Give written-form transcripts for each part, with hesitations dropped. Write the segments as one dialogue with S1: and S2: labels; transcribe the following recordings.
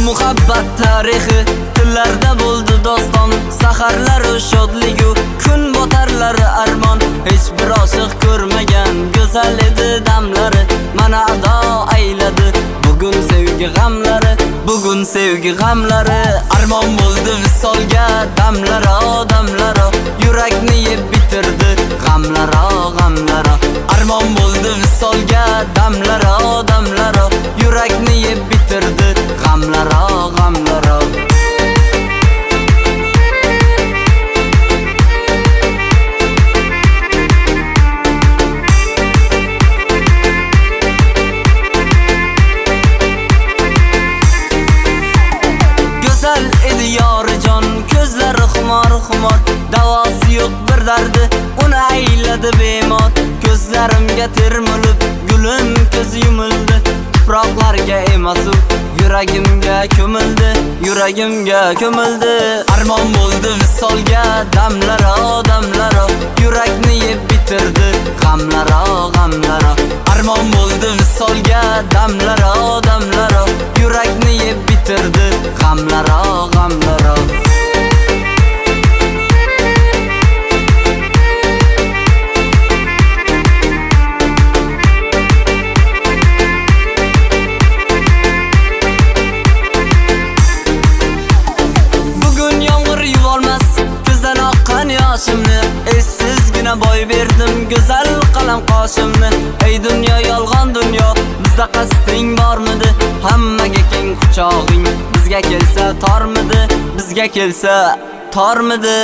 S1: muhabbat tarixi tillarda bo'ldi doston, saharlar shodligu kun botarlari armon. Hech bir oshiq ko'rmagan go'zal edi damlari, mana ado ayladi bugun sevgi g'amlari, bugun sevgi g'amlari. Armon bo'ldi visolga damlaro, damlaro, yurakni yeb bitirdi g'amlaro, g'amlaro. Armon bo'ldi visolga damlaro, damlaro, yurakni yeb bitirdi g'amlaro, g'amlaro. Go'zal edi yorijon, ko'zlari xumor xumor, davosi yo'q bir dardi, uni ayladi bemor. Ko'zlarimga termilib, gulim ko'zi yumildi, tuproqlarga emasu yuragimga ko'mildi, yuragimga ko'mildi. Armon bo'ldi visolga damlaro, damlaro, yurakni yeb bitirdi g'amlaro, g'amlaro. Armon bo'ldi visolga damlaro, damlaro, yurakni yeb bitirdi g'amlaro, g'amlaro. Sizgina boy berdim go'zal qalam qoshimni. Ey dunyo yolg'on dunyo, bizda qasding bormidi? Hammaga keng quchog'ing, bizga kelsa tormidi? Bizga kelsa tormidi?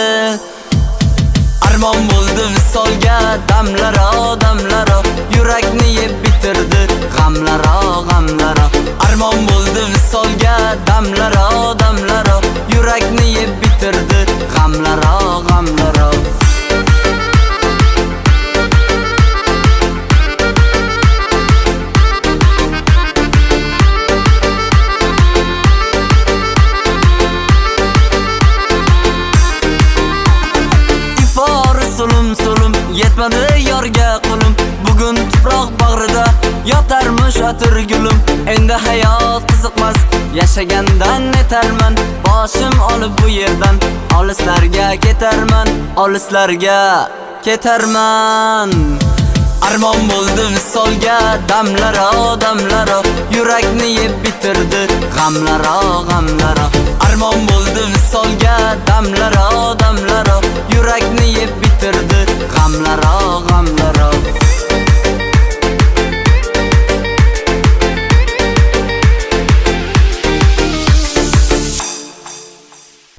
S1: Armon bo'ldi visolga damlaro, damlaro, yurakni yeb bitirdi g'amlaro, g'amlaro. Armon bo'ldi visolga damlaro, damlaro, yurakni yeb bitirdi g'amlaro, g'amlaro. Sulum yetmadi yorga qo'lim, bugun tuproq bag'rida yotarmish atir gulim. Endi hayot qiziqmas, yashagandan netarman, boshim olib bu yerdan olislarga ketarman, olislarga ketarman. Armon bo'ldi visolga damlaro, damlaro, yurakni yeb bitirdi g'amlaro, g'amlaro. Armon bo'ldi visolga damlaro, damlaro, yurakni yeb bitirdi g'amlaro, g'amlaro.